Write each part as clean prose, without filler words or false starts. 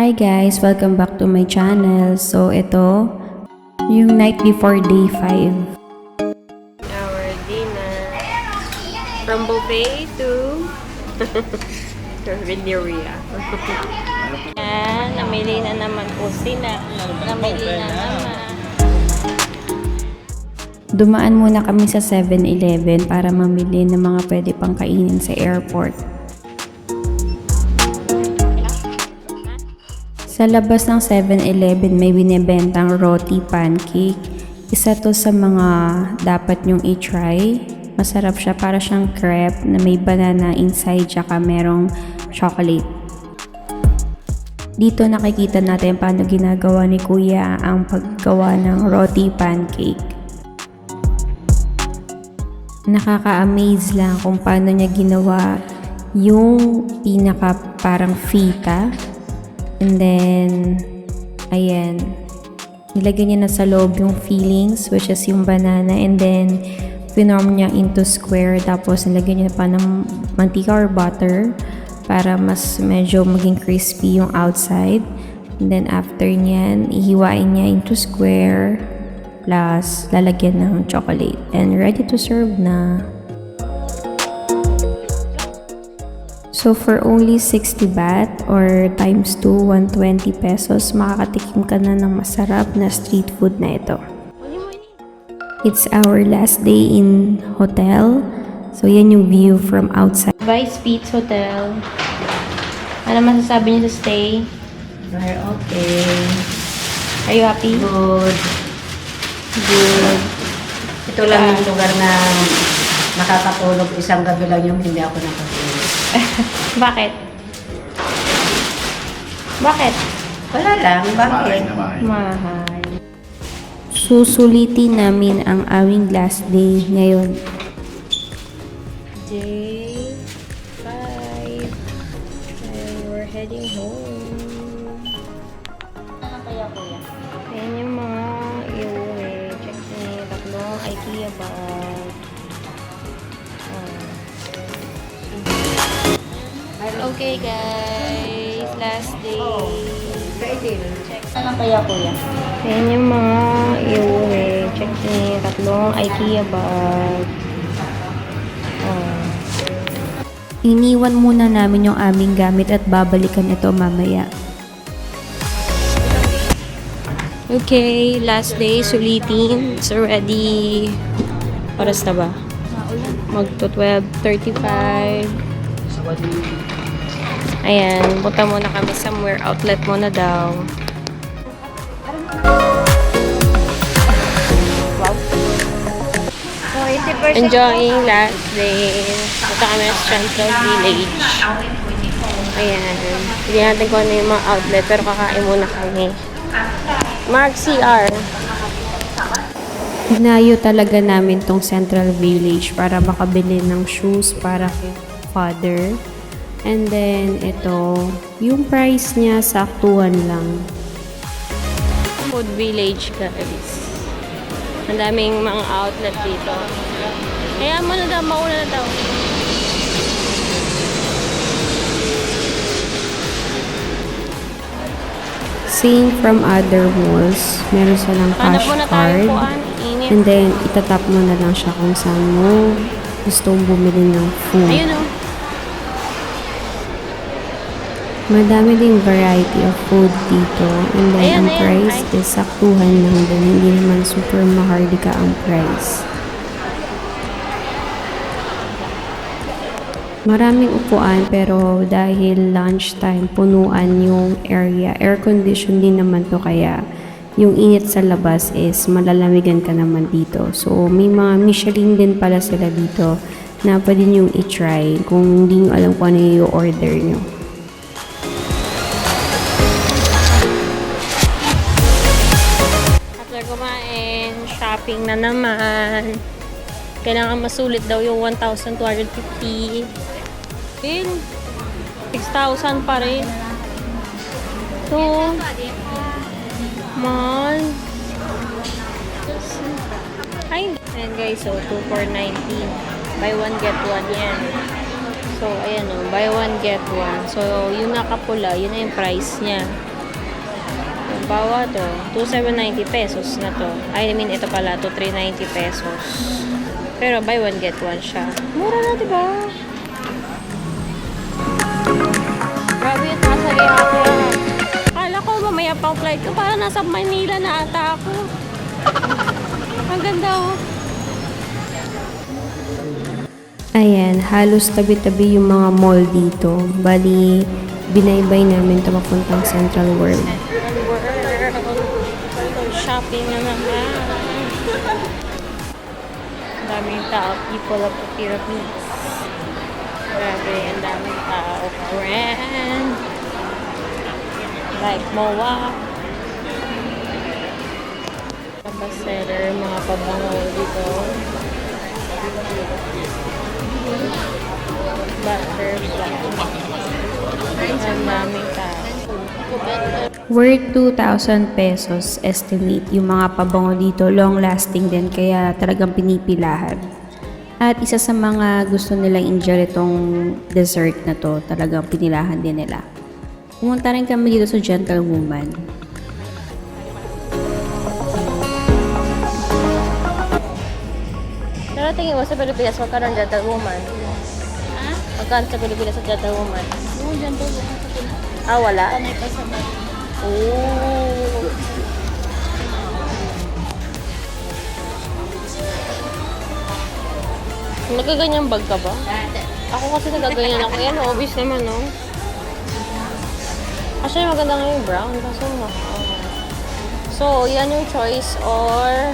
Hi guys! Welcome back to my channel. So ito, yung night before day 5. Our dinner. From buffet to Venderia. Yan, namili na naman po sila. Namili na naman. Dumaan muna kami sa 7-Eleven para mamili ng mga pwede pang kainin sa airport. Sa labas ng 7-Eleven may binibentang roti pancake. Isa to sa mga dapat nyong i-try. Masarap siya, para siyang crepe na may banana inside tsaka merong chocolate. Dito nakikita natin paano ginagawa ni Kuya ang paggawa ng roti pancake. Nakaka-amaze lang kung paano niya ginawa yung pinaka parang fita. And then, ayan, nilagay niya na sa loob yung fillings, which is yung banana, and then pinorm niya into square, tapos nilagay niya pa ng mantika or butter para mas medyo maging crispy yung outside. And then after niyan, ihiwain niya into square, plus lalagyan ng chocolate, and ready to serve na. So for only 60 baht or times 2, 120 pesos, makakatikim ka na ng masarap na street food na ito. It's our last day in hotel. So yan yung view from outside. Vice Beats Hotel. Ano masasabi niyo sa stay? Very okay. Are you happy? Good. Good. Ito lang yung lugar na nakakatulog isang gabi lang yung hindi ako nakatulog. Bakit? Bakit? Wala lang, bakit? Mahal. Susulitin namin ang aming last day ngayon. Day 5. And we're heading home. Ano kaya kuya? Ayan yung mga iuwi. Check niyo, tatlong IKEA bag. Okay guys, last day. Check. Ano kaya kuya? Ayan yung mga iuwi. Check niyo, tatlong IKEA bag. Iniwan muna namin yung aming gamit at babalikan ito mamaya. Okay, last day, sulitin. It's already, oras na ba? Magto 12:35. Ayan, punta muna kami somewhere. Outlet muna daw. Wow. So, 80% Enjoying last day. Punta kami sa Central Village. Ayan. Hindi natin kung ano yung mga outlet, pero kakain muna kami. Mark CR. Hinayo talaga namin tong Central Village para makabili ng shoes para kay father. And then, ito, yung price niya, saktuhan lang. Food Village, guys. Ang daming mga outlet dito. Kaya mo na daw, mauna na daw. Same from other malls. Meron silang cash card. And then, itatap mo na lang siya kung saan mo gustong bumili ng food. Ayun o. Madami ding variety of food dito. And then, ang price is saktuhan lang din. Hindi naman super maharlika ang price. Maraming upuan, pero dahil lunchtime, punuan yung area. Air condition din naman to, kaya yung init sa labas is malalamigan ka naman dito. So, may mga Michelin din pala sila dito na pwede nyo i-try kung hindi nyo alam kung ano yung order nyo. After kumain, shopping na naman. Kailangan masulit daw yung 1,250. Pin, 6,000 pa rin. So, mahal. Ay, ayan guys, so 2,490. Buy one, get one yan. So, ayan o, buy one, get one. So, yung nakapula, yun na yung price niya. Bawa to. 2,790 pesos na to. I mean, ito pala to 390 pesos. Pero buy one get one siya. Mura na, diba? Grabe yung tasali ako. Akala ko mamaya pang flight ko. Parang nasa Manila na ata ako. Ang ganda oh. Ayan, halos tabi-tabi yung mga mall dito. Bali, binaybay namin ito papuntang Central World. Shopping na naman. Ang daming tao. People of the Philippines. Grabe, ang daming tao. Friend. Like MOA. Bestseller, mga pabango dito. Butterfly. Ang daming tao. Worth 2,000 pesos estimate yung mga pabango dito. Long lasting din, kaya talagang pinipilahan. At isa sa mga gusto nilang enjoy itong dessert na to, talagang pinilahan din nila. Pumunta rin kami dito sa Gentlewoman. Pero tingin mo sa Pilipinas, magkano ang Gentlewoman? Ha? Magkano sa Pilipinas ang Gentlewoman? Yung Gentlewoman sa Pilipinas. Ah, wala? Panay pa sa bag. Oh. Nagaganyang bag ka ba? Ako kasi nagaganyan ako. Yan, obvious naman, no? Actually, maganda nga yung brown. Kaso mahal. So, yan yung choice or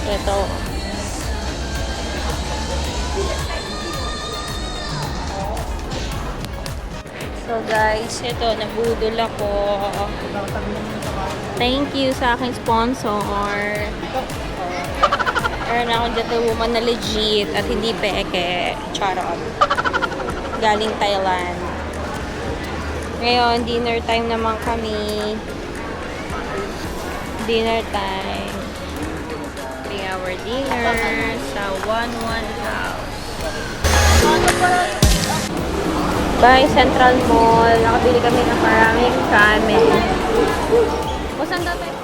ito. So guys, ito, nabudol ako. Thank you sa aking sponsor. Meron akong Gentlewoman na legit at hindi peke. Charot. Galing Thailand. Ngayon, dinner time naman kami. Dinner time. Having our dinner sa 1-1 house. By Central Mall. Nakabili kami ng maraming ramen. O, saan daw tayo?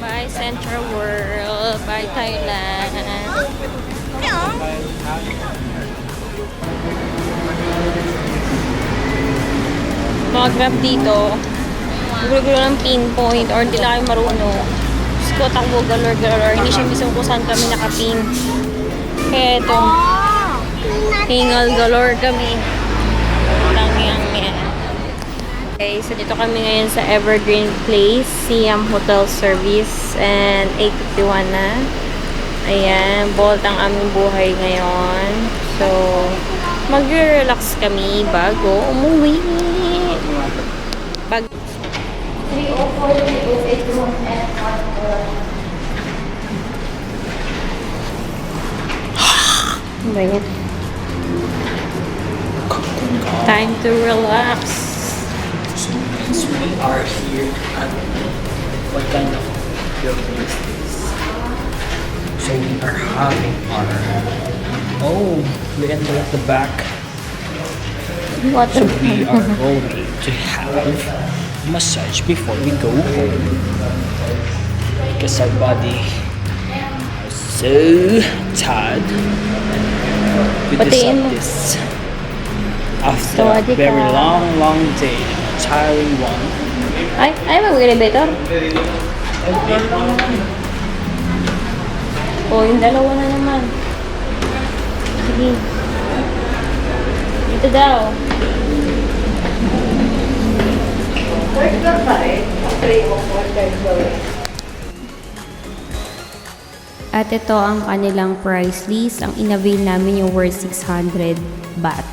By Central World. By Thailand. Mga grab dito. Gulo-gulo ng pinpoint or hindi na kayo marunong. Ko takbo galore. Hindi siya mismo kung saan kami nakapin. Kaya ito, hingal galore kami. Lang yan. Okay, so dito kami ngayon sa Evergreen Place, Siam Hotel Service, and 8:51 na. Ayan, bold ang aming buhay ngayon. So, mag-relax kami bago umuwi. Time to relax. So we are here at what kind of building is this? So we are having our we enter at the back. What So we are going to have massage before we go home because our body is so tired. We Patiin mo. deserve this after a Tawadi very ka. long day, tiring one. Ay, mag-elevator? Oh, yung dalawa na naman. Sige. Dito daw. At ito ang kanilang price list. Ang inavail namin yung worth 600 baht.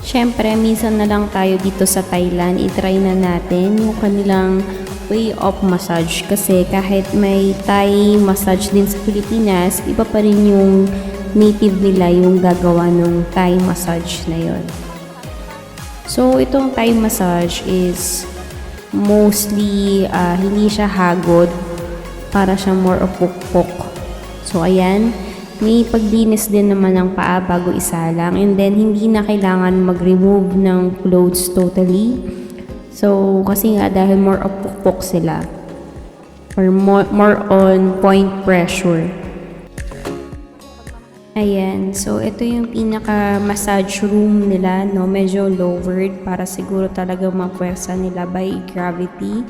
Siyempre, minsan na lang tayo dito sa Thailand. I-try na natin yung kanilang way of massage. Kasi kahit may Thai massage din sa Pilipinas, iba pa rin yung native nila yung gagawa ng Thai massage na yon. So, itong Thai massage is mostly hindi siya hagod, para siya more of pukpok. So ayan, may paglinis din naman ng paa bago isalang, and then hindi na kailangan mag-remove ng clothes totally. So kasi nga dahil more of pukpok sila, or more on point pressure. Ayan, so ito yung pinaka-massage room nila, no? Medyo lowered para siguro talaga mapwersa nila by gravity.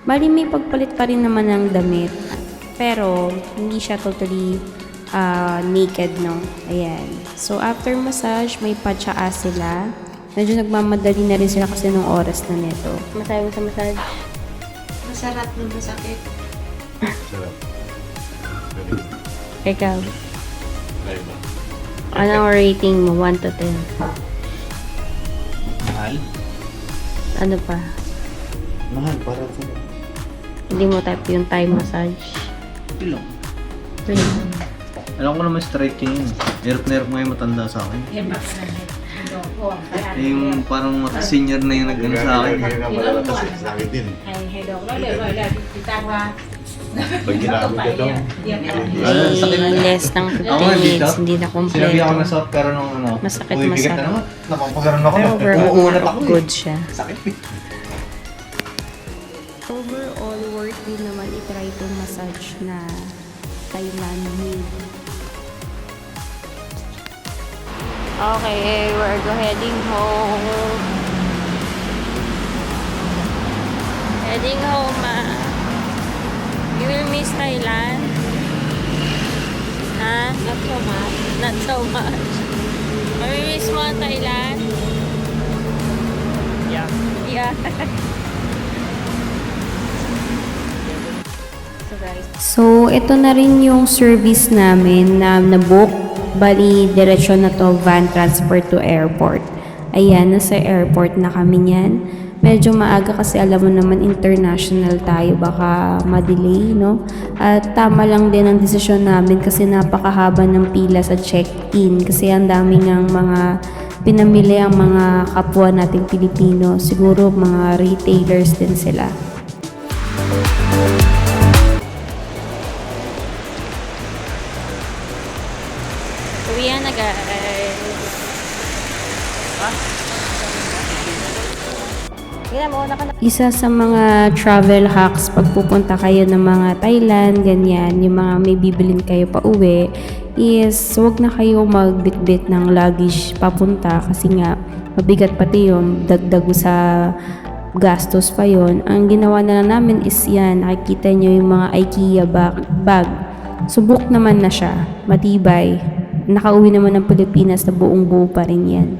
Bali may pagpalit pa rin naman ng damit, pero hindi siya totally naked, no? Ayan. So after massage, may patsaa sila. Medyo nagmamadali na rin sila kasi nung oras na nito. Masaya mo sa massage? Masarap nung masakit. Ikaw? Anong rating mo? 1 to 10? Mahal? Ano pa? Mahal, para sa... Hindi mo type yung Thai massage. Ito lang. Alam ko naman stretching yun. Hirap na hirap ngayon matanda sa akin. Yung parang senior na yung nag-ano sa akin. Sakit din. Pag ginamit ito, Less ng 15 Ako nga, dito. minutes, hindi na Sinabi ako na kompleto. soft pero nung ano. Masakit, uy, bigat masakit. na naman. Napapagaran ako. Pero Umuunat ako overall, eh. good siya. Sakit eh. Overall, worth din naman itry itong massage na Thailand made. Okay, we're heading home. Heading home, You will miss Thailand? Ha? Not so much. Not so much. Miss mo ang Thailand? Yeah. Yeah. So guys, So, ito na rin yung service namin na nabook. Bali, diretsyon na to, van transfer to airport. Ayan, nasa airport na kami niyan. Medyo maaga kasi alam mo naman international tayo, baka ma-delay, no? At tama lang din ang desisyon namin kasi napakahaba ng pila sa check-in kasi ang dami ng mga pinamili ang mga kapwa nating Pilipino. Siguro mga retailers din sila. uwian na guys. Isa sa mga travel hacks pag pupunta kayo ng mga Thailand, ganyan, yung mga may bibilin kayo pa uwi, is huwag na kayo magbitbit ng luggage papunta kasi nga mabigat pati yun, dagdag sa gastos pa yon. Ang ginawa na lang namin is yan, nakikita nyo yung mga IKEA bag. Subok naman na siya, matibay. Nakauwi naman ng Pilipinas na buong buo pa rin yan.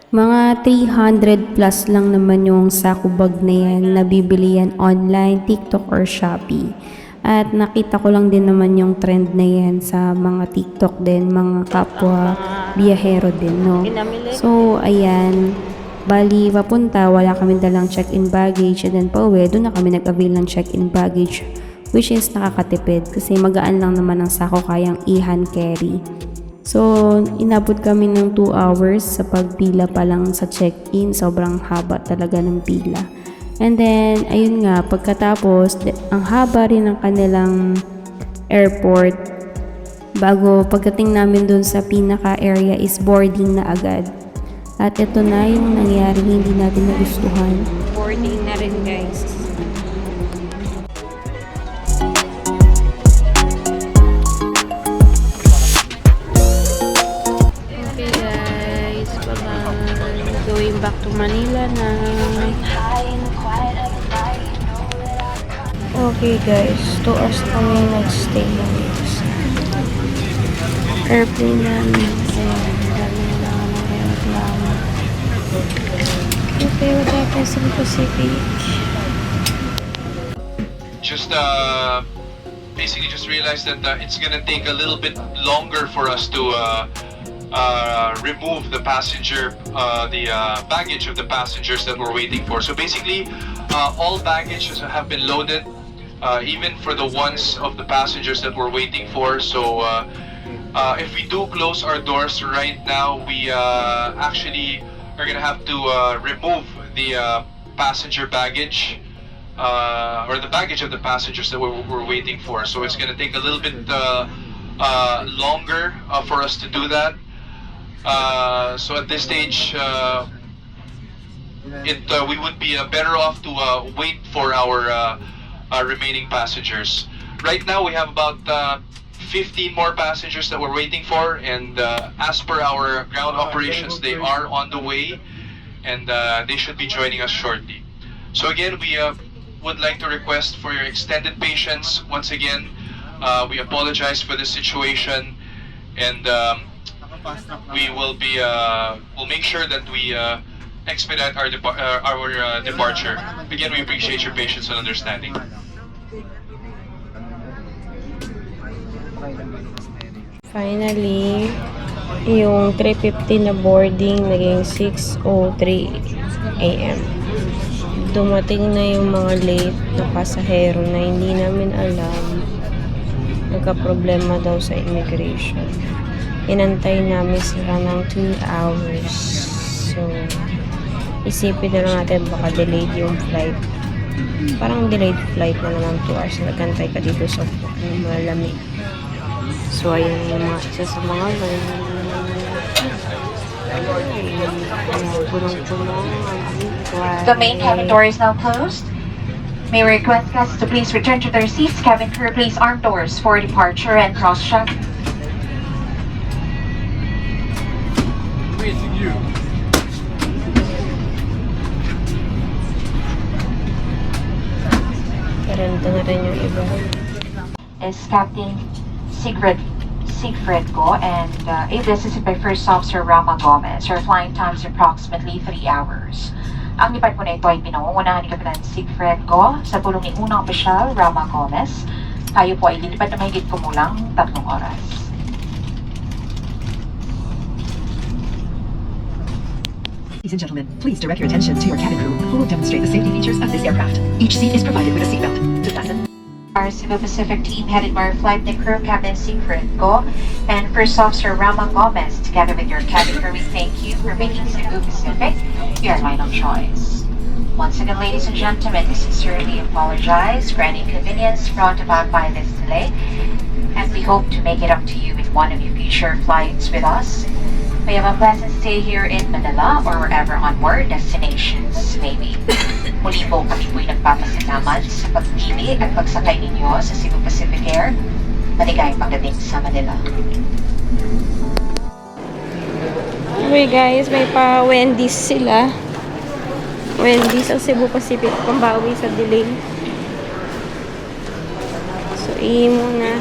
Mga 300 plus lang naman yung sako bag na yan, nabibili yan online, TikTok or Shopee. At nakita ko lang din naman yung trend na yan sa mga TikTok din, mga kapwa biyahero din, no? So, ayan, bali papunta, wala kami dalang check-in baggage, and then pauwi, doon na kami nag-avail ng check-in baggage, which is nakakatipid kasi magaan lang naman ang sako, kayang i-hand carry. So, inabot kami ng 2 hours sa pagpila pa lang sa check-in. Sobrang haba talaga ng pila. And then, ayun nga, pagkatapos, ang haba rin ng kanilang airport. Bago pagdating namin dun sa pinaka-area is boarding na agad. At ito na yung nangyari, hindi natin nagustuhan. Boarding na rin guys. Okay guys, bye-bye. Going back to Manila na. Okay guys, 2 hours kami nag-stay ng airplane namin. Ayan, dami na lang ng reklamo. Okay, wala tayo sa Pacific. Just basically just realized that it's gonna take a little bit longer for us to remove the passenger, the baggage of the passengers that we're waiting for. So basically, all baggage have been loaded, even for the ones of the passengers that we're waiting for. So if we do close our doors right now, we actually are gonna have to remove the passenger baggage. Or the baggage of the passengers that we're waiting for. So it's going to take a little bit longer for us to do that. So at this stage, we would be better off to wait for our remaining passengers. Right now, we have about 15 more passengers that we're waiting for, and as per our ground operations, they are on the way, and they should be joining us shortly. So again, we would like to request for your extended patience. Once again, we apologize for this situation, and we will be we'll make sure that we expedite our departure. Again, we appreciate your patience and understanding. Finally, yung 3:50 na boarding naging 6:03 AM. Dumating na yung mga late na pasahero na hindi namin alam. Nagka-problema daw sa immigration. Inantay namin sila ng 2 hours. So, isipin na lang natin baka delayed yung flight. Parang delayed flight na naman 2 hours. Nagkantay ka dito sa malamig. So, ayan yung mga isa sa mga The main cabin door is now closed. May we request guests to please return to their seats. Cabin crew, please arm doors for departure and cross-check. Karanta na rin yung iba. Is Captain Sigfred Go, and this is by First Officer Rama Gomez. Your flying time is approximately 3 hours. Ang lipad po na ito ay pinangungunahan ni Kapitan Sigfred Go sa tulong ni unang opisyal Rama Gomez. Tayo po ay lilipad na mahigit kumulang 3 oras. Ladies and gentlemen, please direct your attention to your cabin crew, who will demonstrate the safety features of this aircraft. Each seat is provided with a seatbelt. To fasten, Our Cebu Pacific team headed by our flight crew, Captain Sigfred Go and First Officer Rama Gomez, together with your cabin crew, we thank you for making Cebu Pacific your line of choice. Once again, ladies and gentlemen, we sincerely apologize for any inconvenience brought about by this delay, and we hope to make it up to you with one of your future flights with us. May have a pleasant stay here in Manila or wherever onward destinations may be. Muli po kami po'y nagpapasalamat sa pagpili at pagsakay ninyo sa Cebu Pacific Air. Maligayang pagdating sa Manila. Okay guys, may pa Wendy's sila. Wendy's ang Cebu Pacific, pambawi sa delay. So, muna.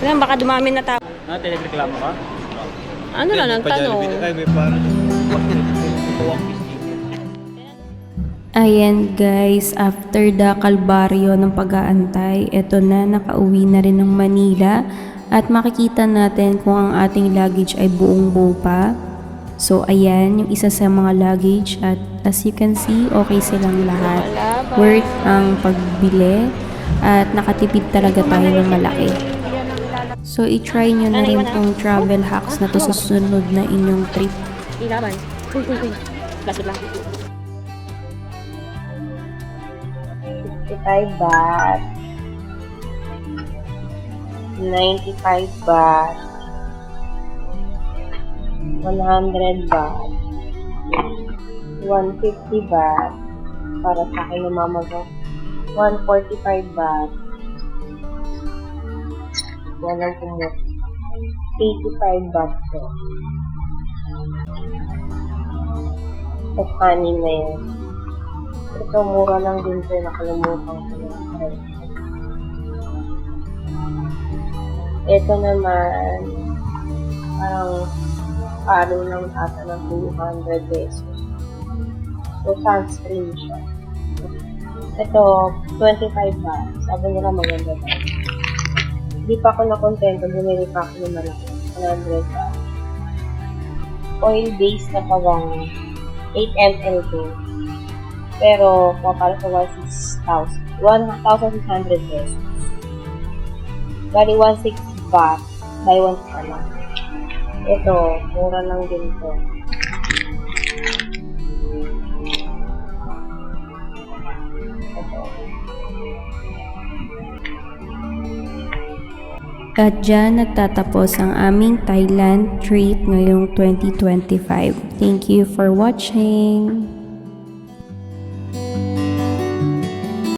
Alam, baka dumami na tao. Tinagreklamo ka? Ano lang, nagtanong. Ayan guys, after the kalbaryo ng pag-aantay, eto na, nakauwi na rin ng Manila at makikita natin kung ang ating luggage ay buong-buo pa. So ayan, yung isa sa mga luggage at as you can see, okay silang lahat. Worth ang pagbili at nakatipid talaga tayo ng malaki. So i-try nyo na rin tong travel hacks na to sa susunod na inyong trip. Ilaban. Uy. Plastic lang. 55 baht, 95 baht, 100 baht, 150 baht, para sa akin ng mama ko, 145 baht, walang kumot, 85 baht ko. At kanin na yun. Ito, mura lang din ito. Nakalimutan ko yung price. Ito naman, parang palo lang ata ng 200 pesos. So, sunscreen siya. Ito, 25 baht. Sabi nila maganda daw. Hindi pa ako nakontento. Bumili pa ako ng malaki. 100 baht. Oil-based na pawang 8 ml to. Pero, para sa 1,600 pesos. Bali, 160 baht. Buy one pa lang. Ito, mura lang din ito. Ito. At dyan nagtatapos ang aming Thailand trip ngayong 2025. Thank you for watching!